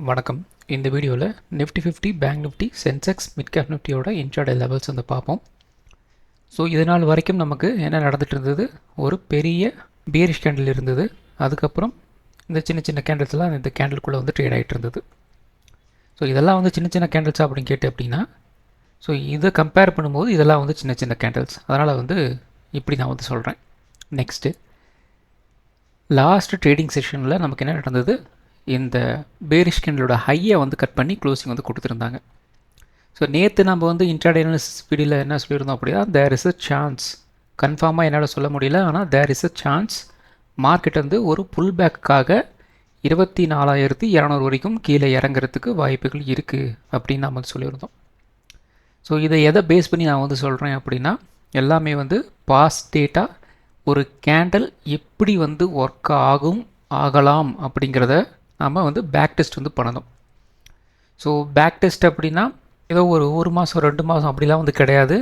வணக்கம். இந்த வீடியோவில் Nifty 50 bank Nifty Sensex mid cap நிஃப்டியோட இன்ட்ராடே லெவல்ஸ் வந்து பார்ப்போம். ஸோ இது நாள் வரைக்கும் நமக்கு என்ன நடந்துட்டு இருந்தது, ஒரு பெரிய பியரிஷ் கேண்டில் இருந்தது. அதுக்கப்புறம் இந்த சின்ன சின்ன கேண்டில்ஸ்லாம் இந்த கேண்டிலுக்குள்ளே வந்து ட்ரேட் ஆகிட்டு இருந்தது. ஸோ இதெல்லாம் வந்து சின்ன சின்ன கேண்டில்ஸா அப்படின்னு கேட்டு அப்படின்னா, ஸோ இதை கம்பேர் பண்ணும்போது இதெல்லாம் வந்து சின்ன சின்ன கேண்டில்ஸ். அதனால் வந்து இப்படி நான் வந்து சொல்கிறேன். நெக்ஸ்ட்டு லாஸ்ட் ட்ரேடிங் செஷனில் நமக்கு என்ன நடந்தது, இந்த பேரிஷ் கேண்டலோட ஹையை வந்து கட் பண்ணி க்ளோசிங் வந்து கொடுத்துருந்தாங்க. ஸோ நேற்று நம்ம வந்து இன்ட்ராடே அனாலிசிஸ் வீடியோவில் என்ன சொல்லியிருந்தோம் அப்படின்னா, தேர் இஸ் அ சான்ஸ், கன்ஃபார்மாக என்னால் சொல்ல முடியல, ஆனால் there is a chance market வந்து ஒரு புல் பேக்குக்காக 24,200 வரைக்கும் கீழே இறங்குறதுக்கு வாய்ப்புகள் இருக்குது அப்படின்னு நம்ம வந்து சொல்லியிருந்தோம். ஸோ இதை எதை பேஸ் பண்ணி நான் வந்து சொல்கிறேன் அப்படின்னா, எல்லாமே வந்து பாஸ்ட் டேட்டா, ஒரு கேண்டில் எப்படி வந்து ஒர்க் ஆகலாம் அப்படிங்கிறத நம்ம வந்து பேக் டெஸ்ட் வந்து பண்ணணும். ஸோ பேக் டெஸ்ட் அப்படின்னா ஏதோ ஒரு மாதம் 2 மாதம் அப்படிலாம் வந்து கிடையாது.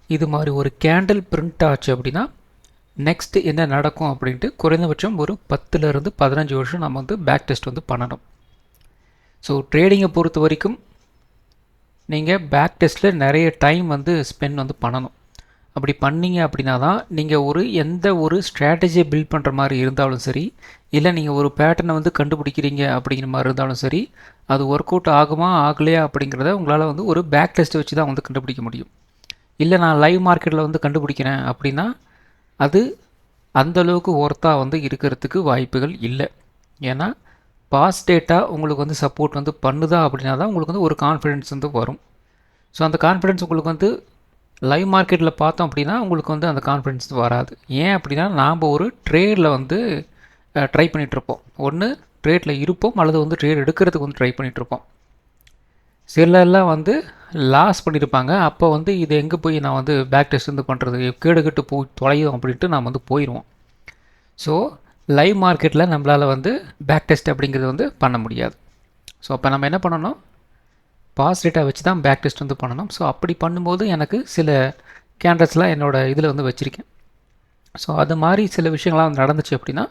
இது மாதிரி ஒரு கேண்டில் பிரிண்ட் ஆச்சு அப்படின்னா நெக்ஸ்ட்டு என்ன நடக்கும் அப்படின்ட்டு குறைந்தபட்சம் ஒரு 10லேருந்து 15 வருஷம் நம்ம வந்து பேக் டெஸ்ட் வந்து பண்ணணும். ஸோ ட்ரேடிங்கை பொறுத்த வரைக்கும் நீங்கள் பேக் டெஸ்ட்டில் நிறைய டைம் வந்து ஸ்பெண்ட் வந்து பண்ணணும். அப்படி பண்ணிங்க அப்படின்னா தான் நீங்கள் எந்த ஒரு ஸ்ட்ராட்டஜியை பில்ட் பண்ணுற மாதிரி இருந்தாலும் சரி, இல்லை நீங்கள் ஒரு பேட்டர்னை வந்து கண்டுபிடிக்கிறீங்க அப்படிங்கிற மாதிரி இருந்தாலும் சரி, அது ஒர்க் அவுட் ஆகுமா ஆகலையா அப்படிங்கிறத உங்களால் வந்து ஒரு பேக் டெஸ்ட்டை வச்சு தான் வந்து கண்டுபிடிக்க முடியும். இல்லை நான் லைவ் மார்க்கெட்டில் வந்து கண்டுபிடிக்கிறேன் அப்படின்னா அது அந்தளவுக்கு ஒர்த்தாக வந்து இருக்கிறதுக்கு வாய்ப்புகள் இல்லை. ஏன்னா பாஸ்ட் டேட்டா உங்களுக்கு வந்து சப்போர்ட் வந்து பண்ணுதா அப்படின்னா தான் உங்களுக்கு வந்து ஒரு கான்ஃபிடென்ஸ் வந்து வரும். ஸோ அந்த கான்ஃபிடென்ஸ் உங்களுக்கு வந்து லைவ் மார்க்கெட்டில் பார்த்தோம் அப்படின்னா உங்களுக்கு வந்து அந்த கான்ஃபிடென்ஸ் வராது. ஏன் அப்படின்னா நாம் ஒரு ட்ரேடில் வந்து ட்ரை பண்ணிகிட்ருப்போம். ஒன்று ட்ரேடில் இருப்போம், அல்லது வந்து ட்ரேட் எடுக்கிறதுக்கு வந்து ட்ரை பண்ணிகிட்ருப்போம். சிலர்லாம் வந்து லாஸ் பண்ணியிருப்பாங்க. அப்போ வந்து இது எங்கே போய் நான் வந்து பேக் டெஸ்ட் வந்து பண்ணுறது, கேடுகட்டு போய் தொலையும் அப்படின்ட்டு நாம் வந்து போயிடுவோம். ஸோ லைவ் மார்க்கெட்டில் நம்மளால் வந்து பேக் டெஸ்ட் அப்படிங்கிறது வந்து பண்ண முடியாது. ஸோ அப்போ நம்ம என்ன பண்ணணும், பாஸ் டேட்டா வச்சு தான் பேக் டெஸ்ட் வந்து பண்ணணும். ஸோ அப்படி பண்ணும்போது எனக்கு சில கேண்டல்ஸ்லாம் என்னோடய இதில் வந்து வச்சுருக்கேன். ஸோ அது மாதிரி சில விஷயங்கள்லாம் வந்து நடந்துச்சு அப்படின்னா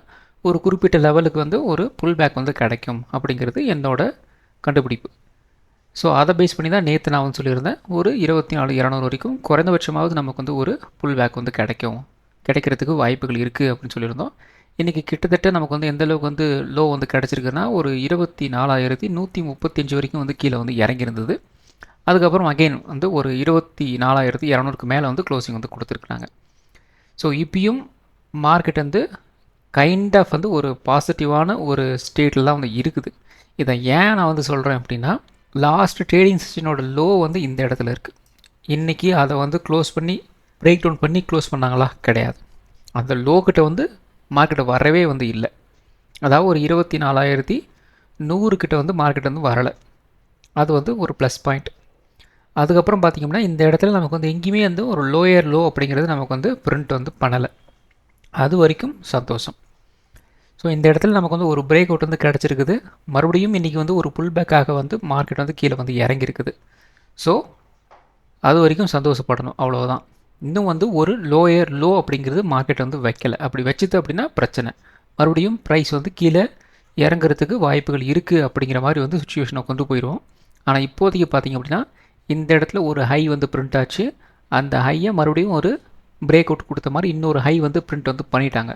ஒரு குறிப்பிட்ட லெவலுக்கு வந்து ஒரு புல் பேக் வந்து கிடைக்கும் அப்படிங்கிறது என்னோடய கண்டுபிடிப்பு. ஸோ அதை பேஸ் பண்ணி தான் நேற்று நான் வந்து சொல்லியிருந்தேன், ஒரு 24,200 வரைக்கும் குறைந்தபட்சமாவது நமக்கு வந்து ஒரு புல் பேக் வந்து கிடைக்கிறதுக்கு வாய்ப்புகள் இருக்குது அப்படின்னு சொல்லியிருந்தோம். இன்றைக்கி கிட்டத்தட்ட நமக்கு வந்து எந்தளவுக்கு வந்து லோ வந்து கிடச்சிருக்குன்னா ஒரு 24,135 வரைக்கும் வந்து கீழே வந்து இறங்கியிருந்தது. அதுக்கப்புறம் அகெயின் வந்து ஒரு 24,200க்கு மேலே வந்து க்ளோசிங் வந்து கொடுத்துருக்குறாங்க. ஸோ இப்பயும் மார்க்கெட் வந்து கைண்ட் ஆஃப் வந்து ஒரு பாசிட்டிவான ஒரு ஸ்டேட்டில் தான் வந்து இருக்குது. இதை ஏன் நான் வந்து சொல்கிறேன் அப்படின்னா, லாஸ்ட் ட்ரேடிங் செஷனோட லோ வந்து இந்த இடத்துல இருக்குது. இன்றைக்கி அதை வந்து க்ளோஸ் பண்ணி பிரேக் டவுன் பண்ணி க்ளோஸ் பண்ணாங்களா? கிடையாது. அந்த லோ கிட்ட வந்து மார்க்கெட்டை வரவே வந்து இல்லை. அதாவது ஒரு 24,100 கிட்ட வந்து மார்க்கெட் வந்து வரலை. அது வந்து ஒரு ப்ளஸ் பாயிண்ட். அதுக்கப்புறம் பார்த்திங்கன்னா இந்த இடத்துல நமக்கு வந்து எங்கேயுமே வந்து ஒரு லோயர் லோ அப்படிங்கிறது நமக்கு வந்து பிரிண்ட் வந்து பண்ணலை. அது வரைக்கும் சந்தோஷம். ஸோ இந்த இடத்துல நமக்கு வந்து ஒரு பிரேக் அவுட் வந்து கிடச்சிருக்குது. மறுபடியும் இன்றைக்கி வந்து ஒரு புல் பேக்காக வந்து மார்க்கெட் வந்து கீழே வந்து இறங்கியிருக்குது. ஸோ அது வரைக்கும் சந்தோஷப்படணும், அவ்வளோதான். இன்னும் வந்து ஒரு லோயர் லோ அப்படிங்கிறது மார்க்கெட் வந்து வைக்கலை. அப்படி வச்சுது அப்படின்னா பிரச்சனை, மறுபடியும் ப்ரைஸ் வந்து கீழே இறங்குறதுக்கு வாய்ப்புகள் இருக்குது அப்படிங்கிற மாதிரி வந்து சுச்சுவேஷனை கொண்டு போயிடுவோம். ஆனால் இப்போதைக்கு பார்த்திங்க அப்படின்னா இந்த இடத்துல ஒரு ஹை வந்து பிரிண்ட் ஆச்சு. அந்த ஹையை மறுபடியும் ஒரு பிரேக் அவுட் கொடுத்த மாதிரி இன்னொரு ஹை வந்து பிரிண்ட் வந்து பண்ணிட்டாங்க.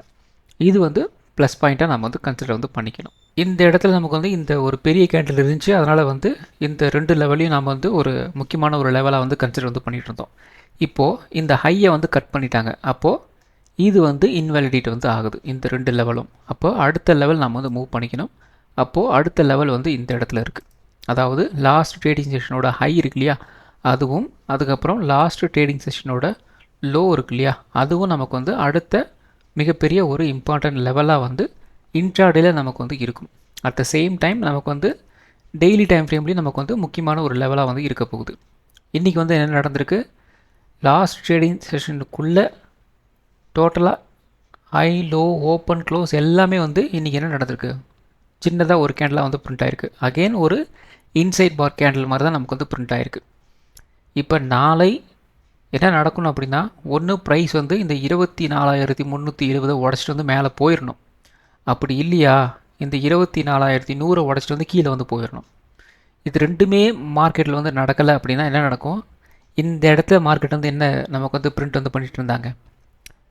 இது வந்து ப்ளஸ் பாயிண்ட்டாக நம்ம வந்து கன்சிடர் வந்து பண்ணிக்கணும். இந்த இடத்துல நமக்கு வந்து இந்த ஒரு பெரிய கேண்டில் இருந்துச்சு. அதனால் வந்து இந்த 2 லெவலையும் நம்ம வந்து ஒரு முக்கியமான ஒரு லெவலாக வந்து கன்சிடர் வந்து பண்ணிகிட்டு இருந்தோம். இப்போது இந்த ஹையை வந்து கட் பண்ணிட்டாங்க. அப்போது இது வந்து இன்வாலிடேட் வந்து ஆகுது இந்த 2 லெவலும். அப்போது அடுத்த லெவல் நம்ம வந்து மூவ் பண்ணிக்கணும். அப்போது அடுத்த லெவல் வந்து இந்த இடத்துல இருக்குது. அதாவது லாஸ்ட் ட்ரேடிங் செஷனோட ஹை இருக்கு இல்லையா, அதுவும் அதுக்கப்புறம் லாஸ்ட் ட்ரேடிங் செஷனோட லோ இருக்கு இல்லையா, அதுவும் நமக்கு வந்து அடுத்த மிகப்பெரிய ஒரு இம்பார்ட்டன்ட் லெவலாக வந்து இன்ட்ராடேல நமக்கு வந்து இருக்கும். அட் த சேம் டைம் நமக்கு வந்து டெய்லி டைம் ஃப்ரேம்லேயும் நமக்கு வந்து முக்கியமான ஒரு லெவலாக வந்து இருக்க போகுது. இன்றைக்கி வந்து என்ன நடந்திருக்கு, லாஸ்ட் ட்ரேடிங் செஷனுக்குள்ளே டோட்டலாக ஹை லோ ஓப்பன் க்ளோஸ் எல்லாமே வந்து இன்றைக்கி என்ன நடந்திருக்கு, சின்னதாக ஒரு கேண்டலாக வந்து பிரிண்ட் ஆகிருக்கு. அகெயின் ஒரு இன்சைட் பார் கேண்டில் மாதிரி தான் நமக்கு வந்து பிரிண்ட் ஆகிருக்கு. இப்போ நாளை என்ன நடக்கணும் அப்படின்னா, ஒன்று ப்ரைஸ் வந்து இந்த 24,370 உடச்சிட்டு வந்து மேலே போயிடணும். அப்படி இல்லையா, இந்த 24,100 உடச்சிட்டு வந்து கீழே வந்து போயிடணும். இது ரெண்டுமே மார்க்கெட்டில் வந்து நடக்கலை அப்படின்னா என்ன நடக்கும்? இந்த இடத்துல மார்க்கெட் வந்து என்ன நமக்கு வந்து பிரிண்ட் வந்து பண்ணிட்டு இருந்தாங்க,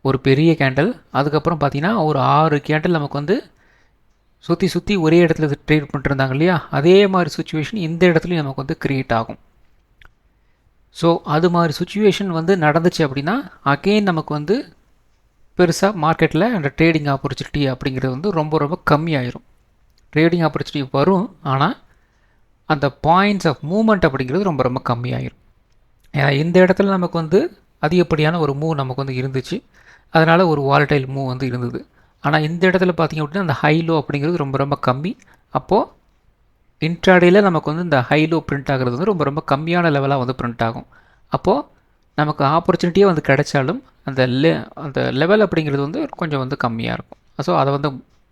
ஒரு பெரிய கேண்டில், அதுக்கப்புறம் பார்த்தீங்கன்னா ஒரு 6 கேண்டில் நமக்கு வந்து சுற்றி சுற்றி ஒரே இடத்துல ட்ரேட் பண்ணிட்டு இருந்தாங்க இல்லையா? அதே மாதிரி சுச்சுவேஷன் இந்த இடத்துலையும் நமக்கு வந்து க்ரியேட் ஆகும். ஸோ அது மாதிரி சுச்சுவேஷன் வந்து நடந்துச்சு அப்படின்னா அகெயின் நமக்கு வந்து பெருசாக மார்க்கெட்டில் அந்த ட்ரேடிங் ஆப்பர்ச்சுனிட்டி அப்படிங்கிறது வந்து ரொம்ப ரொம்ப கம்மியாயிரும். ட்ரேடிங் ஆப்பர்ச்சுனிட்டி வரும், ஆனால் அந்த பாயிண்ட்ஸ் ஆஃப் மூவ்மெண்ட் அப்படிங்கிறது ரொம்ப ரொம்ப கம்மியாயிரும். ஏன்னா இந்த இடத்துல நமக்கு வந்து அதிகப்படியான ஒரு மூவ் நமக்கு வந்து இருந்துச்சு, அதனால் ஒரு வாலடைல் மூவ் வந்து இருந்தது. ஆனால் இந்த இடத்துல பார்த்திங்க அப்படின்னா அந்த ஹை லோ அப்படிங்கிறது ரொம்ப ரொம்ப கம்மி. அப்போது இன்ட்ராடேயில் நமக்கு வந்து இந்த ஹை லோ பிரிண்ட் ஆகிறது வந்து ரொம்ப ரொம்ப கம்மியான லெவலாக வந்து பிரிண்ட் ஆகும். அப்போது நமக்கு ஆப்பர்ச்சுனிட்டியே வந்து கிடைச்சாலும் அந்த லெவல் அப்படிங்கிறது வந்து கொஞ்சம் வந்து கம்மியாக இருக்கும். ஸோ அதை வந்து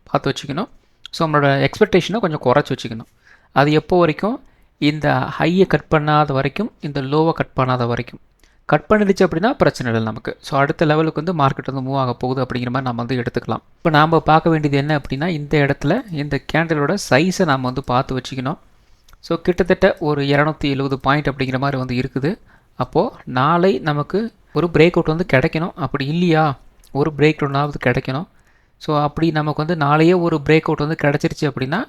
பார்த்து வச்சுக்கணும். ஸோ நம்மளோட எக்ஸ்பெக்டேஷனை கொஞ்சம் குறைச்சி வச்சுக்கணும். அது எப்போ வரைக்கும்? இந்த ஹையை கட் பண்ணாத வரைக்கும், இந்த லோவை கட் பண்ணாத வரைக்கும். கட் பண்ணிடுச்சு அப்படின்னா பிரச்சனை இல்லை நமக்கு. ஸோ அடுத்த லெவலுக்கு வந்து மார்க்கெட் வந்து மூவ் ஆக போகுது அப்படிங்கிற மாதிரி நம்ம வந்து எடுத்துக்கலாம். இப்போ நாம் பார்க்க வேண்டியது என்ன அப்படின்னா, இந்த இடத்துல இந்த கேண்டலோட சைஸை நாம் வந்து பார்த்து வச்சுக்கணும். ஸோ கிட்டத்தட்ட ஒரு 270 பாயிண்ட் அப்படிங்கிற மாதிரி வந்து இருக்குது. அப்போது நாளை நமக்கு ஒரு பிரேக் அவுட் வந்து கிடைக்கணும். அப்படி இல்லையா, ஒரு பிரேக் அவுட்னாவது கிடைக்கணும். ஸோ அப்படி நமக்கு வந்து நாளையே ஒரு பிரேக் அவுட் வந்து கிடச்சிருச்சு அப்படின்னா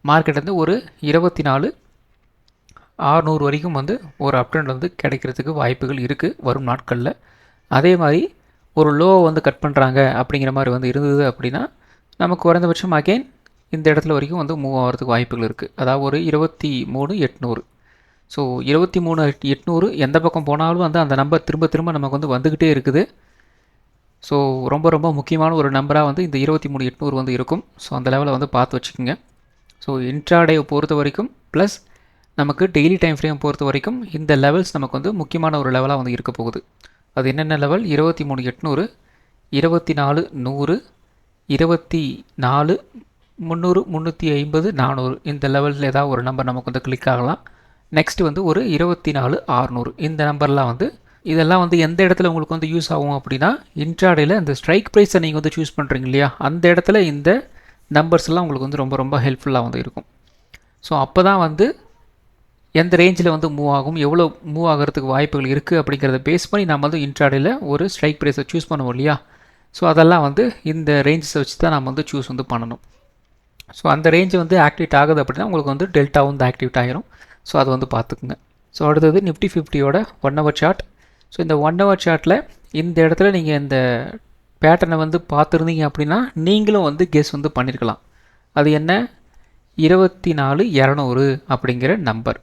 மார்க்கெட் வந்து ஒரு 24,600 வரைக்கும் வந்து ஒரு அப் ட்ரெண்ட் வந்து கிடைக்கிறதுக்கு வாய்ப்புகள் இருக்குது வரும் நாட்களில். அதே மாதிரி ஒரு லோ வந்து கட் பண்ணுறாங்க அப்படிங்கிற மாதிரி வந்து இருந்தது அப்படின்னா நமக்கு குறைந்தபட்சம் அகெயின் இந்த இடத்துல வரைக்கும் வந்து மூவ் ஆகிறதுக்கு வாய்ப்புகள் இருக்குது. அதாவது ஒரு 23,800. ஸோ 23,800 எந்த பக்கம் போனாலும் வந்து அந்த நம்பர் திரும்ப திரும்ப நமக்கு வந்து வந்துக்கிட்டே இருக்குது. ஸோ ரொம்ப ரொம்ப முக்கியமான ஒரு நம்பராக வந்து இந்த 23,800 வந்து இருக்கும். ஸோ அந்த லெவலை வந்து பார்த்து வச்சுக்கோங்க. ஸோ இன்ட்ராடே பொறுத்த வரைக்கும் ப்ளஸ் நமக்கு டெய்லி டைம் ஃப்ரேம் பொறுத்த வரைக்கும் இந்த லெவல்ஸ் நமக்கு வந்து முக்கியமான ஒரு லெவலாக வந்து இருக்க போகுது. அது என்னென்ன லெவல்? 23,800, 24,100, 24,300, 350, 400. இந்த லெவலில் ஏதாவது ஒரு நம்பர் நமக்கு வந்து கிளிக் ஆகலாம். நெக்ஸ்ட் வந்து ஒரு 24,600. இந்த நம்பர்லாம் வந்து இதெல்லாம் வந்து எந்த இடத்துல உங்களுக்கு வந்து யூஸ் ஆகும் அப்படின்னா, இன்ட்ராடேயில் இந்த ஸ்ட்ரைக் ப்ரைஸை நீங்கள் வந்து சூஸ் பண்ணுறீங்க இல்லையா, அந்த இடத்துல இந்த நம்பர்ஸ் எல்லாம் உங்களுக்கு வந்து ரொம்ப ரொம்ப ஹெல்ப்ஃபுல்லாக வந்து இருக்கும். ஸோ அப்போ தான் வந்து எந்த ரேஞ்சில் வந்து மூவ் ஆகும், எவ்வளோ மூவ் ஆகிறதுக்கு வாய்ப்புகள் இருக்குது அப்படிங்கிறத பேஸ் பண்ணி நம்ம வந்து இன்ட்ராடேயில் ஒரு ஸ்ட்ரைக் ப்ரைஸை சூஸ் பண்ணுவோம் இல்லையா. ஸோ அதெல்லாம் வந்து இந்த ரேஞ்சஸை வச்சு தான் நம்ம வந்து சூஸ் வந்து பண்ணணும். ஸோ அந்த ரேஞ்சு வந்து ஆக்டிவேட் ஆகுது அப்படின்னா உங்களுக்கு வந்து டெல்டா வந்து ஆக்டிவேட் ஆகிரும். ஸோ அதை வந்து பார்த்துக்குங்க. ஸோ அடுத்தது நிஃப்டி 50யோட 1 ஹவர் சார்ட். ஸோ இந்த 1 ஹவர் சார்ட்டில் இந்த இடத்துல நீங்கள் இந்த பேட்டர்னை வந்து பார்த்துருந்தீங்க அப்படின்னா நீங்களும் வந்து கெஸ் வந்து பண்ணியிருக்கலாம். அது என்ன? 24,200 அப்படிங்கிற நம்பர்.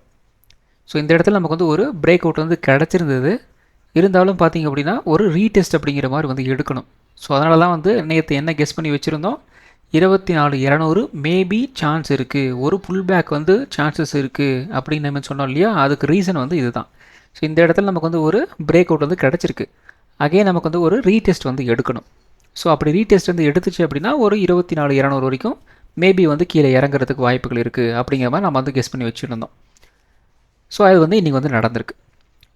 ஸோ இந்த இடத்துல நமக்கு வந்து ஒரு பிரேக் அவுட் வந்து கிடச்சிருந்தது. இருந்தாலும் பார்த்தீங்க அப்படின்னா ஒரு ரீடெஸ்ட் அப்படிங்கிற மாதிரி வந்து எடுக்கணும். ஸோ அதனால தான் வந்து நேற்று என்ன கெஸ் பண்ணி வச்சுருந்தோம், 24,200 மேபி சான்ஸ் இருக்குது, ஒரு புல் பேக் வந்து சான்சஸ் இருக்குது அப்படின்னு நம்ம சொன்னோம் இல்லையா. அதுக்கு ரீசன் வந்து இதுதான். ஸோ இந்த இடத்துல நமக்கு வந்து ஒரு பிரேக் அவுட் வந்து கிடச்சிருக்கு. அகைன் நமக்கு வந்து ஒரு ரீடெஸ்ட் வந்து எடுக்கணும். ஸோ அப்படி ரீடெஸ்ட் வந்து எடுத்துச்சு அப்படின்னா ஒரு 24,200 வரைக்கும் மேபி வந்து கீழே இறங்குறதுக்கு வாய்ப்புகள் இருக்குது அப்படிங்கிற மாதிரி நம்ம வந்து கெஸ் பண்ணி வச்சுருந்தோம். ஸோ அது வந்து இன்றைக்கி வந்து நடந்திருக்கு.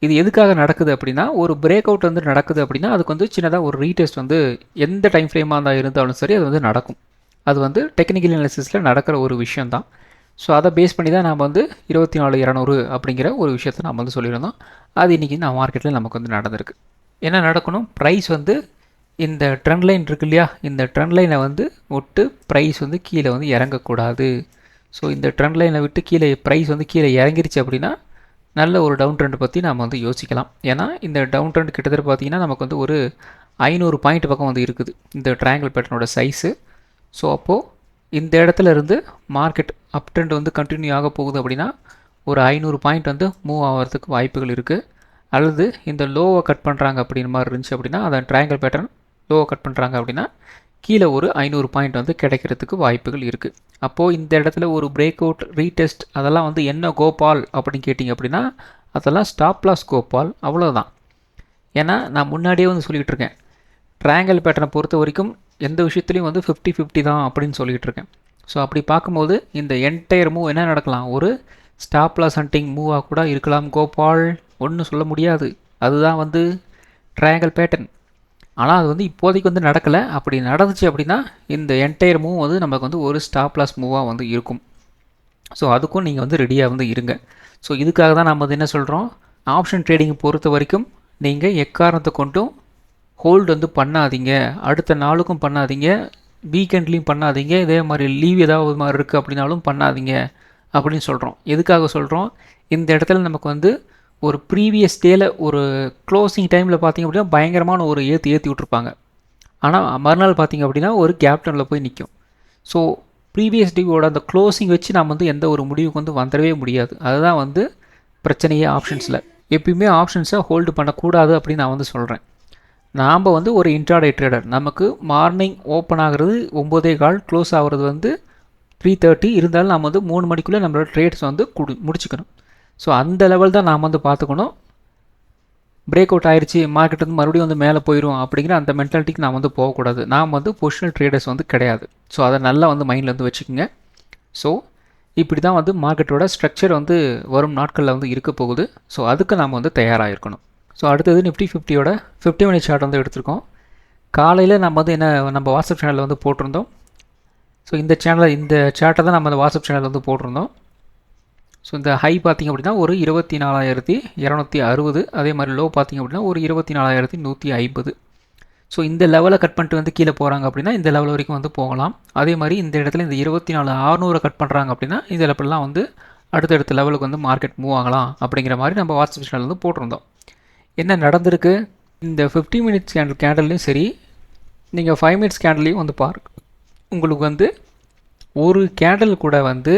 இது எதுக்காக நடக்குது அப்படின்னா, ஒரு பிரேக் அவுட் வந்து நடக்குது அப்படின்னா அதுக்கு வந்து சின்னதாக ஒரு ரீடெஸ்ட் வந்து எந்த டைம் ஃப்ரேமாக இருந்தாலும் சரி அது வந்து நடக்கும். அது வந்து டெக்னிக்கல் அனாலிசிஸில் நடக்கிற ஒரு விஷயந்தான். ஸோ அதை பேஸ் பண்ணி தான் நம்ம வந்து 24,200 அப்படிங்கிற ஒரு விஷயத்தை நம்ம வந்து சொல்லியிருந்தோம். அது இன்றைக்கி நான் மார்க்கெட்டில் நமக்கு வந்து நடந்திருக்கு. என்ன நடக்கணும்? ப்ரைஸ் வந்து இந்த ட்ரெண்ட் லைன் இருக்கு இல்லையா, இந்த ட்ரெண்ட் லைனை வந்து விட்டு ப்ரைஸ் வந்து கீழே வந்து இறங்கக்கூடாது. ஸோ இந்த ட்ரெண்ட் லைனை விட்டு கீழே ப்ரைஸ் வந்து கீழே இறங்கிருச்சு அப்படின்னா நல்ல ஒரு டவுன் ட்ரெண்ட் பற்றி நாம் வந்து யோசிக்கலாம். ஏன்னா இந்த டவுன் ட்ரெண்ட் கிட்டத்தட்ட பார்த்திங்கன்னா நமக்கு வந்து ஒரு 500 பாயிண்ட் பக்கம் வந்து இருக்குது இந்த ட்ரையாங்கிள் பேட்டர்னோட சைஸு. ஸோ அப்போது இந்த இடத்துல இருந்து மார்க்கெட் அப் ட்ரெண்ட் வந்து கண்டினியூ ஆக போகுது அப்படின்னா ஒரு 500 பாயிண்ட் வந்து மூவ் ஆகிறதுக்கு வாய்ப்புகள் இருக்குது. அல்லது இந்த லோவை கட் பண்ணுறாங்க அப்படின்ற மாதிரி இருந்துச்சு அப்படின்னா, அந்த ட்ரையாங்கிள் பேட்டர்ன் லோவை கட் பண்ணுறாங்க அப்படின்னா கீழே ஒரு 500 பாயிண்ட் வந்து கிடைக்கிறதுக்கு வாய்ப்புகள் இருக்குது. அப்போது இந்த இடத்துல ஒரு பிரேக் அவுட், ரீடெஸ்ட் அதெல்லாம் வந்து என்ன கோபால் அப்படின்னு கேட்டிங்க அப்படின்னா அதெல்லாம் ஸ்டாப் லாஸ் கோபால், அவ்வளோதான். ஏன்னா நான் முன்னாடியே வந்து சொல்லிகிட்டு இருக்கேன், ட்ரையாங்கிள் பேட்டர்னை பொறுத்த வரைக்கும் எந்த விஷயத்துலையும் வந்து 50-50 தான் அப்படின்னு சொல்லிகிட்டு இருக்கேன். ஸோ அப்படி பார்க்கும்போது இந்த என்டையர் மூவ் என்ன நடக்கலாம், ஒரு ஸ்டாப் லாஸ் ஹண்டிங் மூவாக கூட இருக்கலாம் கோபால், ஒன்றும் சொல்ல முடியாது. அதுதான் வந்து ட்ரையாங்கிள் பேட்டர்ன். ஆனால் அது வந்து இப்போதைக்கு வந்து நடக்கலை. அப்படி நடந்துச்சு அப்படின்னா இந்த என்டையர் மூவ் வந்து நமக்கு வந்து ஒரு ஸ்டாப் லாஸ் மூவாக வந்து இருக்கும். ஸோ அதுக்கும் நீங்கள் வந்து ரெடியாக வந்து இருங்க. ஸோ இதுக்காக தான் நம்ம வந்து என்ன சொல்கிறோம், ஆப்ஷன் ட்ரேடிங் பொறுத்த வரைக்கும் நீங்கள் எக்காரணத்தை கொண்டும் ஹோல்டு வந்து பண்ணாதீங்க, அடுத்த நாளுக்கும் பண்ணாதீங்க, வீக்கெண்ட்லேயும் பண்ணாதீங்க, இதே மாதிரி லீவ் ஏதாவது மாதிரி இருக்குது அப்படின்னாலும் பண்ணாதீங்க அப்படின்னு சொல்கிறோம். எதுக்காக சொல்கிறோம், இந்த இடத்துல நமக்கு வந்து ஒரு ப்ரீவியஸ் டேல ஒரு க்ளோசிங் டைமில் பார்த்திங்க அப்படின்னா பயங்கரமான ஒரு ஏற்றி விட்ருப்பாங்க. ஆனால் மறுநாள் பார்த்திங்க அப்படின்னா ஒரு கேப்டனில் போய் நிற்கும். ஸோ ப்ரீவியஸ் டேவோட அந்த க்ளோசிங் வச்சு நம்ம வந்து எந்த ஒரு முடிவுக்கு வந்து வந்துடவே முடியாது. அதுதான் வந்து பிரச்சனையே ஆப்ஷன்ஸில். எப்பயுமே ஆப்ஷன்ஸை ஹோல்டு பண்ணக்கூடாது அப்படின்னு நான் வந்து சொல்கிறேன். நாம் வந்து ஒரு இன்ட்ராடே ட்ரேடர், நமக்கு மார்னிங் ஓப்பன் ஆகிறது 9:15, க்ளோஸ் ஆகிறது வந்து 3:30. இருந்தாலும் நம்ம வந்து 3 மணிக்குள்ளே நம்மளோட ட்ரேட்ஸ் வந்து முடிச்சுக்கணும். ஸோ அந்த லெவல் தான் நாம் வந்து பார்த்துக்கணும். பிரேக் அவுட் ஆயிடுச்சு, மார்க்கெட் வந்து மறுபடியும் வந்து மேலே போயிடும் அப்படிங்கிற அந்த மென்டாலிட்டிக்கு நாம் வந்து போகக்கூடாது. நாம் வந்து பொசிஷனல் ட்ரேடர்ஸ் வந்து கிடையாது. ஸோ அதை நல்லா வந்து மைண்டில் வந்து வச்சுக்கோங்க. ஸோ இப்படி தான் வந்து மார்க்கெட்டோட ஸ்ட்ரக்சர் வந்து வரும் நாட்களில் வந்து இருக்க போகுது. ஸோ அதுக்கு நாம் வந்து தயாராக இருக்கணும். ஸோ அடுத்தது நிஃப்டி 50யோட 50 மினிட் சார்ட் வந்து எடுத்திருக்கோம். காலையில் நம்ம வந்து நம்ம வாட்ஸ்அப் சேனலில் வந்து போட்டிருந்தோம். ஸோ இந்த சார்ட்டை தான் நம்ம அந்த வாட்ஸ்அப் சேனலில் வந்து போட்டிருந்தோம். ஸோ இந்த ஹை பார்த்திங்க அப்படின்னா ஒரு 24,260, அதே மாதிரி லோ பார்த்திங்க அப்படின்னா ஒரு 24,150. ஸோ இந்த லெவலை கட் பண்ணிட்டு வந்து கீழே போகிறாங்க அப்படின்னா இந்த லெவல் வரைக்கும் வந்து போகலாம். அதே மாதிரி இந்த இடத்துல இந்த 24,600 கட் பண்ணுறாங்க அப்படின்னா இந்த லெவல்லாம் வந்து அடுத்தடுத்த லெவலுக்கு வந்து மார்க்கெட் மூவ் ஆகலாம் அப்படிங்கிற மாதிரி நம்ம வாட்ஸ்அப் சேனல் வந்து போட்டிருந்தோம். என்ன நடந்திருக்கு, இந்த 50 மினிட்ஸ் கேண்டல்லையும் சரி, நீங்கள் 5 மினிட்ஸ் கேண்டல்லையும் வந்து பாருங்க, உங்களுக்கு வந்து ஒரு கேண்டல் கூட வந்து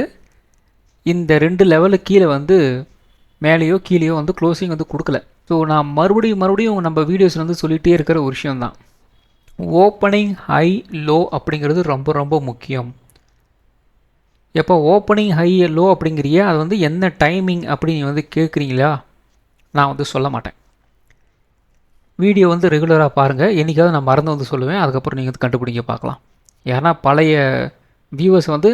இந்த 2 லெவலுக்கு கீழே வந்து மேலேயோ கீழேயோ வந்து க்ளோசிங் வந்து கொடுக்கல. ஸோ நான் மறுபடியும் நம்ம வீடியோஸில் வந்து சொல்லிகிட்டே இருக்கிற ஒரு விஷயந்தான், ஓப்பனிங் ஹை லோ அப்படிங்கிறது ரொம்ப ரொம்ப முக்கியம். எப்போ ஓப்பனிங் ஹை லோ அப்படிங்கிறிய அது வந்து என்ன டைமிங் அப்படின்னு வந்து கேட்குறீங்களா, நான் வந்து சொல்ல மாட்டேன். வீடியோ வந்து ரெகுலராக பாருங்கள், என்றைக்காவது நான் மறந்து வந்து சொல்லுவேன், அதுக்கப்புறம் நீங்கள் வந்து கண்டுபிடிங்க பார்க்கலாம். ஏன்னா பழைய வியூவர்ஸ் வந்து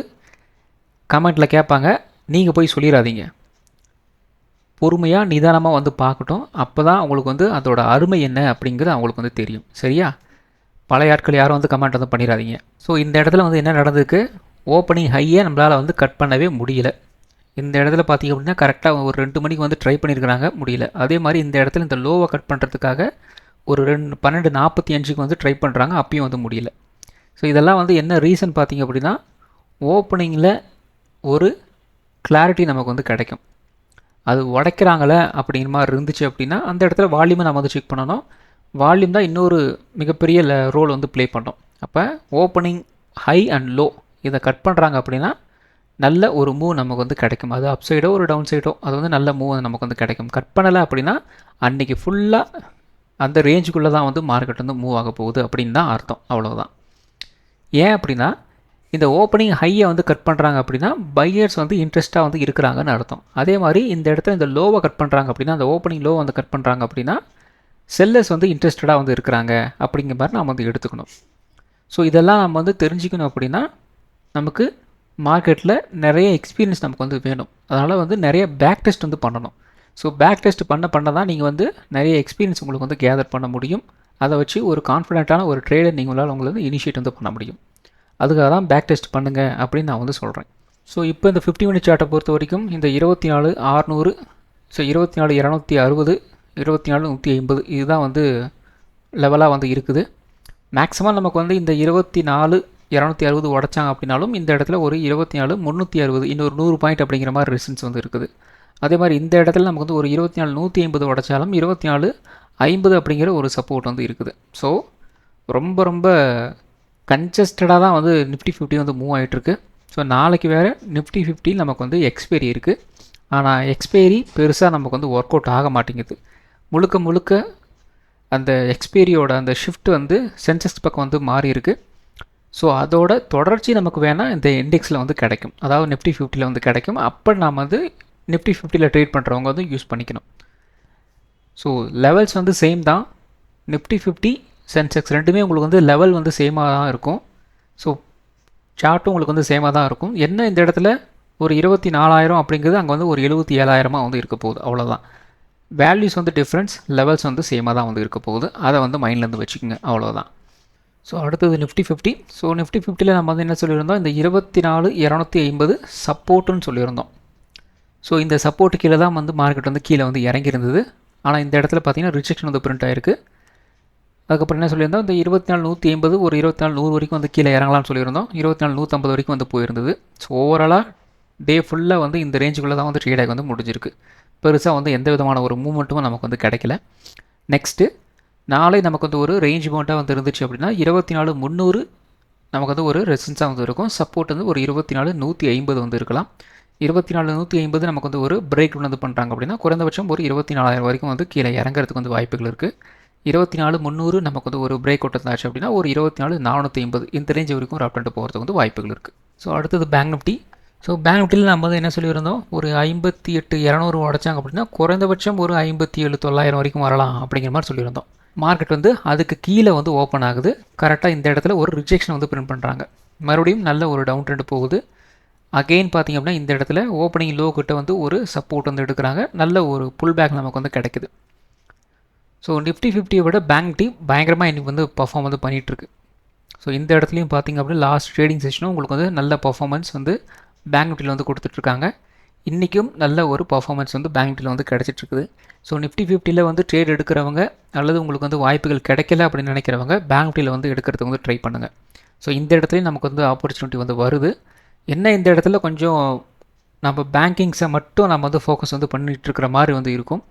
கமெண்ட்டில் கேட்பாங்க, நீங்கள் போய் சொல்லிடாதீங்க, பொறுமையாக நிதானமாக வந்து பார்க்கட்டும். அப்போ தான் அவங்களுக்கு வந்து அதோட அருமை என்ன அப்படிங்கிறது அவங்களுக்கு வந்து தெரியும். சரியா, பழைய ஆட்கள் யாரும் வந்து கமெண்ட் வந்து பண்ணிடாதீங்க. ஸோ இந்த இடத்துல வந்து என்ன நடந்திருக்கு, ஓப்பனிங் ஹையை நம்மளால் வந்து கட் பண்ணவே முடியல. இந்த இடத்துல பார்த்திங்க அப்படின்னா கரெக்டாக ஒரு 2 மணிக்கு வந்து ட்ரை பண்ணியிருக்கிறாங்க, முடியல. அதே மாதிரி இந்த இடத்துல இந்த லோவை கட் பண்ணுறதுக்காக ஒரு 12:45க்கு வந்து ட்ரை பண்ணுறாங்க, அப்பயும் வந்து முடியல. ஸோ இதெல்லாம் வந்து என்ன ரீசன் பார்த்திங்க அப்படின்னா, ஓப்பனிங்கில் ஒரு கிளாரிட்டி நமக்கு வந்து கிடைக்கும். அது உடைக்கிறாங்களே அப்படிங்கிற மாதிரி இருந்துச்சு அப்படின்னா அந்த இடத்துல வால்யூமை நம்ம வந்து செக் பண்ணணும். வால்யூம் தான் இன்னொரு மிகப்பெரிய ரோல் வந்து ப்ளே பண்ணோம். அப்போ ஓப்பனிங் ஹை அண்ட் லோ இதை கட் பண்ணுறாங்க அப்படின்னா நல்ல ஒரு மூவ் நமக்கு வந்து கிடைக்கும். அது அப் சைடோ ஒரு டவுன் சைடோ அது வந்து நல்ல மூவ் நமக்கு வந்து கிடைக்கும். கட் பண்ணலை அப்படின்னா அன்றைக்கி ஃபுல்லாக அந்த ரேஞ்சுக்குள்ளே தான் வந்து மார்க்கெட் வந்து மூவ் ஆக போகுது அப்படின்னு தான் அர்த்தம். அவ்வளோதான். ஏன் அப்படின்னா இந்த ஓப்பனிங் ஹையை வந்து கட் பண்ணுறாங்க அப்படின்னா பையர்ஸ் வந்து இன்ட்ரெஸ்ட்டாக வந்து இருக்கிறாங்கன்னு அர்த்தம். அதே மாதிரி இந்த இடத்துல இந்த லோவை கட் பண்ணுறாங்க அப்படின்னா, அந்த ஓப்பனிங் லோ வந்து கட் பண்ணுறாங்க அப்படின்னா செல்லர்ஸ் வந்து இன்ட்ரெஸ்டடாக வந்து இருக்கிறாங்க அப்படிங்கிற மாதிரி நம்ம வந்து எடுத்துக்கணும். ஸோ இதெல்லாம் நம்ம வந்து தெரிஞ்சுக்கணும் அப்படின்னா நமக்கு மார்க்கெட்டில் நிறைய எக்ஸ்பீரியன்ஸ் நமக்கு வந்து வேணும். அதனால் வந்து நிறைய பேக் டெஸ்ட் வந்து பண்ணணும். ஸோ பேக் டெஸ்ட் பண்ண தான் நீங்கள் வந்து நிறைய எக்ஸ்பீரியன்ஸ் உங்களுக்கு வந்து கேதர் பண்ண முடியும். அதை வச்சு ஒரு கான்ஃபிடென்ட்டான ஒரு ட்ரேடர் நீங்களால் உங்களை வந்து இனிஷியேட் வந்து பண்ண முடியும். அதுக்காக தான் பேக் டெஸ்ட் பண்ணுங்கள் அப்படின்னு நான் வந்து சொல்கிறேன். ஸோ இப்போ இந்த 50 மினிட் சார்ட்டை பொறுத்த வரைக்கும் இந்த 24,600, ஸோ 24,260, 24,150 இதுதான் வந்து லெவலாக வந்து இருக்குது. மேக்ஸிமம் நமக்கு வந்து இந்த 24,260 உடைச்சாங்க அப்படின்னாலும் இந்த இடத்துல ஒரு 24,360, இன்னொரு 100 பாயிண்ட் அப்படிங்கிற மாதிரி ரெசிஸ்டன்ஸ் வந்து இருக்குது. அதே மாதிரி இந்த இடத்துல நமக்கு வந்து ஒரு 24,150 உடைச்சாலும் 24,50 அப்படிங்கிற ஒரு சப்போர்ட் வந்து இருக்குது. ஸோ ரொம்ப ரொம்ப கன்ஜஸ்டடாக தான் வந்து நிஃப்டி 50 வந்து மூவ் ஆகிட்டுருக்கு. ஸோ நாளைக்கு வேறு நிஃப்டி 50 நமக்கு வந்து எக்ஸ்பைரி இருக்குது. ஆனால் எக்ஸ்பைரி பெருசாக நமக்கு வந்து ஒர்க் அவுட் ஆக மாட்டேங்குது. முழுக்க அந்த எக்ஸ்பைரியோட அந்த ஷிஃப்ட் வந்து சென்செக்ஸ் பக்கம் வந்து மாறி இருக்குது. ஸோ அதோட தொடர்ச்சி நமக்கு வேணால் இந்த இண்டெக்ஸில் வந்து கிடைக்கும், அதாவது நிஃப்டி 50 வந்து கிடைக்கும். அப்போ நாம் வந்து நிஃப்டி 50 ட்ரேட் பண்ணுறவங்க வந்து யூஸ் பண்ணிக்கணும். ஸோ லெவல்ஸ் வந்து சேம் தான், நிஃப்டி 50 சென்செக்ஸ் ரெண்டுமே உங்களுக்கு வந்து லெவல் வந்து சேமாக தான் இருக்கும். ஸோ சார்ட்டும் உங்களுக்கு வந்து சேமாக தான் இருக்கும். என்ன இந்த இடத்துல ஒரு 24,000 அப்படிங்கிறது அங்கே வந்து ஒரு 77,000 வந்து இருக்க போகுது, அவ்வளோதான். வேல்யூஸ் வந்து டிஃப்ரென்ஸ், லெவல்ஸ் வந்து சேமாக தான் வந்து இருக்க போகுது. அதை வந்து மைண்ட்லேருந்து வச்சுக்கோங்க, அவ்வளோதான். ஸோ அடுத்தது நிஃப்டி 50. ஸோ நிஃப்டி 50ல் நம்ம வந்து என்ன சொல்லியிருந்தோம், இந்த 24,250 சப்போர்ட்டுன்னு சொல்லியிருந்தோம். ஸோ இந்த சப்போர்ட்டு கீழே தான் வந்து மார்க்கெட் வந்து கீழே வந்து இறங்கியிருந்தது. ஆனால் இந்த இடத்துல பார்த்தீங்கன்னா ரிஜெக்ஷன் வந்து பிரிண்ட் ஆயிருக்கு. அதுக்கப்புறம் என்ன சொல்லியிருந்தோம், இந்த 24,150 ஒரு 24,100 வரைக்கும் வந்து கீழே இறங்கலாம்னு சொல்லியிருந்தோம். 24,150 வரைக்கும் வந்து போயிருந்தது. ஸோ ஓவராலாக டே ஃபுல்லாக வந்து இந்த ரேஞ்சுக்குள்ளே தான் வந்து ட்ரேட் ஆகி வந்து முடிஞ்சிருக்கு. பெருசாக வந்து எந்த விதமான ஒரு மூமெண்ட்டும் நமக்கு வந்து கிடைக்கல. நெக்ஸ்ட்டு நாளை நமக்கு வந்து ஒரு ரேஞ்ச் மவுண்ட்டாக வந்து இருந்துச்சு அப்படின்னா 24,300 நமக்கு வந்து ஒரு ரெசிஸ்டன்ஸாக வந்து இருக்கும். சப்போர்ட் வந்து ஒரு 24,150 வந்து இருக்கலாம். 24,150 நமக்கு வந்து ஒரு பிரேக் வந்து பண்ணுறாங்க அப்படின்னா குறைந்தபட்சம் ஒரு 24,000 வரைக்கும் வந்து கீழே இறங்குறதுக்கு வந்து வாய்ப்புகள் இருக்குது. 24,300 நமக்கு வந்து ஒரு பிரேக் அவுட் இருந்தாச்சு அப்படின்னா ஒரு 24,450 இந்த ரேஞ்ச் வரைக்கும் ஒரு அப்டெண்ட் போகிறதுக்கு வந்து வாய்ப்புகள் இருக்குது. ஸோ அடுத்தது பேங்க் நிஃப்டி. ஸோ பேங்க் நிஃப்டியில் நம்ம வந்து என்ன சொல்லியிருந்தோம், ஒரு 58,200 உடைச்சாங்க அப்படின்னா குறைந்தபட்சம் ஒரு 57,900 வரைக்கும் வரலாம் அப்படிங்கிற மாதிரி சொல்லியிருந்தோம். மார்க்கெட் வந்து அதுக்கு கீழே வந்து ஓப்பன் ஆகுது. கரெக்டாக இந்த இடத்துல ஒரு ரிஜெக்ஷன் வந்து பிரிண்ட் பண்ணுறாங்க. மறுபடியும் நல்ல ஒரு டவுன் ட்ரெண்ட் போகுது. அகெயின் பார்த்திங்க அப்படின்னா இந்த இடத்துல ஓப்பனிங் லோ கிட்ட வந்து ஒரு சப்போர்ட் வந்து எடுக்கிறாங்க. நல்ல ஒரு புல் பேக் நமக்கு வந்து கிடைக்குது. ஸோ நிஃப்டி 50யை விட பேங்க் நிஃப்டி பயங்கரமாக இன்றைக்கி வந்து பர்ஃபார்ம் வந்து பண்ணிகிட்ருக்கு. ஸோ இந்த இடத்துலையும் பார்த்திங்க அப்படின்னா லாஸ்ட் ட்ரேடிங் செஷனும் உங்களுக்கு வந்து நல்ல பர்ஃபார்மன்ஸ் வந்து பேங்க் நிஃப்டியில் வந்து கொடுத்துட்ருக்காங்க. இன்றைக்கும் நல்ல ஒரு பர்ஃபார்மன்ஸ் வந்து பேங்க் நிஃப்டியில் வந்து கிடச்சிட்ருக்குது. ஸோ நிஃப்டி 50யில் வந்து ட்ரேட் எடுக்கிறவங்க அல்லது உங்களுக்கு வந்து வாய்ப்புகள் கிடைக்கல அப்படின்னு நினைக்கிறவங்க பேங்க் நிஃப்டியில் வந்து எடுக்கிறதுக்கு வந்து ட்ரை பண்ணுங்கள். ஸோ இந்த இடத்துலையும் நமக்கு வந்து ஆப்பர்ச்சுனிட்டி வந்து வருது. என்ன இந்த இடத்துல கொஞ்சம் நம்ம பேங்கிங்ஸை மட்டும் நம்ம வந்து ஃபோக்கஸ் வந்து பண்ணிகிட்ருக்கிற மாதிரி வந்து இருக்கும்.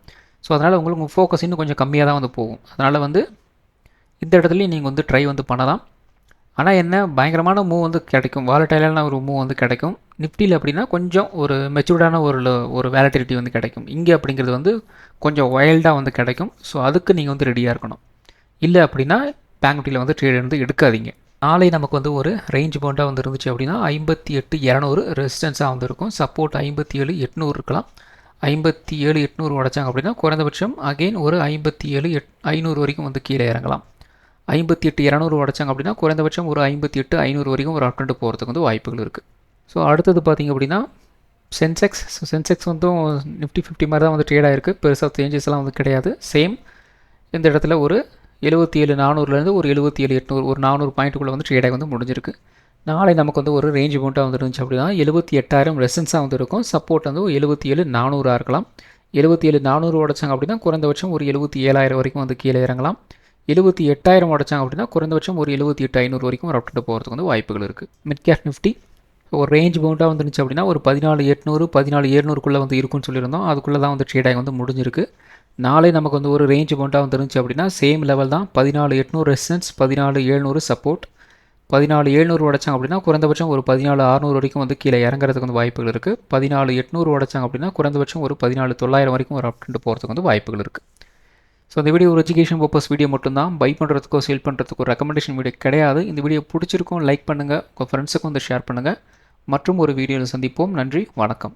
ஸோ அதனால் உங்களுக்கு ஃபோக்கஸ் இன்னும் கொஞ்சம் கம்மியாக தான் வந்து போகும். அதனால் வந்து இந்த இடத்துலையும் நீங்கள் வந்து ட்ரை வந்து பண்ணலாம். ஆனால் என்ன பயங்கரமான மூவ் வந்து கிடைக்கும், வாலட்டைலான ஒரு மூவ் வந்து கிடைக்கும். நிஃப்டியில் அப்படின்னா கொஞ்சம் ஒரு மெச்சூர்டான ஒரு வேலட்டிலிட்டி வந்து கிடைக்கும். இங்கே அப்படிங்கிறது வந்து கொஞ்சம் வைல்டாக வந்து கிடைக்கும். ஸோ அதுக்கு நீங்கள் வந்து ரெடியாக இருக்கணும். இல்லை அப்படின்னா பேங்க் நிஃப்டியில் வந்து ட்ரேட் வந்து எடுக்காதீங்க. நாளை நமக்கு வந்து ஒரு ரேஞ்ச் பவுண்டாக வந்து இருந்துச்சு அப்படின்னா 58,200 ரெசிஸ்டன்ஸாக வந்து இருக்கும். சப்போர்ட் 57,800 இருக்கலாம். 57,800 உடைச்சாங்க அப்படின்னா குறைந்தபட்சம் அகெயின் ஒரு 57,500 வரைக்கும் வந்து கீழே இறங்கலாம். 58,200 உடைச்சாங்க அப்படின்னா குறைந்தபட்சம் ஒரு 58,500 வரைக்கும் ஒரு அப்டெண்ட் போகிறதுக்கு வந்து வாய்ப்புகள் இருக்குது. ஸோ அடுத்தது பார்த்திங்க அப்படின்னா சென்செக்ஸ் வந்து நிஃப்டி 50 மாதிரி தான் வந்து ட்ரேட் ஆகிருக்கு. பெருசாக சேஞ்சஸ்லாம் வந்து கிடையாது. சேம் இந்த இடத்துல ஒரு 77,400லேருந்து ஒரு 77,800 ஒரு 400 பாயிண்ட்டுக்குள்ளே வந்து ட்ரேட் ஆகி வந்து முடிஞ்சிருக்கு. நாளை நமக்கு வந்து ஒரு ரேஞ்ச் மவுண்ட்டாக வந்து இருந்துச்சு அப்படின்னா 78,000 ரெசன்ஸாக வந்து இருக்கும். சப்போர்ட் வந்து 77,400 இருக்கலாம். 77,400 உடைச்சாங்க அப்படின்னா குறைந்தபட்சம் ஒரு 77,000 வரைக்கும் வந்து கீழே இறங்கலாம். 78,000 உடைச்சாங்க அப்படின்னா குறைந்தபட்சம் ஒரு 78,500 வரைக்கும் ஒரு அப்டேட் போகிறதுக்கு வந்து வாய்ப்புகள் இருக்குது. மிட் கேப் நிஃப்டி ஒரு ரேஞ்ச் பவுண்டாக வந்துருந்துச்சு அப்படின்னா ஒரு 14,800 14,700க்குள்ளே வந்து இருக்குன்னு சொல்லியிருந்தோம். அதுக்குள்ளே தான் வந்து ட்ரேட் ஆகி வந்து முடிஞ்சிருக்கு. நாளை நமக்கு வந்து ஒரு ரேஞ்ச் பவுண்டாக வந்துருந்துச்சு அப்படின்னா சேம் லெவல் தான். 14,800 ரெசிஸ்டன்ஸ், 14,700 சப்போர்ட். 14,700 உடைச்சாங்க அப்படின்னா குறைந்தபட்சம் ஒரு 14,600 வரைக்கும் வந்து கீழே இறங்குறதுக்கு வந்து வாய்ப்புகள் இருக்குது. 14,800 உடைச்சாங்க அப்படின்னா குறைந்தபட்சம் ஒரு 14,900 வரைக்கும் ஒரு அப்டேட் போகிறதுக்கு வந்து வாய்ப்புகள் இருக்குது. ஸோ இந்த வீடியோ ஒரு எஜுகேஷன் பர்பஸ் வீடியோ மட்டும்தான். பை பண்ணுறதுக்கோ சேல் பண்ணுறதுக்கோ ரெக்கமெண்டேஷன் வீடியோ கிடையாது. இந்த வீடியோ பிடிச்சிருக்கும் லைக் பண்ணுங்கள், உங்கள் ஃப்ரெண்ட்ஸுக்கும் வந்து ஷேர் பண்ணுங்கள். மற்றும் ஒரு வீடியோவில் சந்திப்போம். நன்றி, வணக்கம்.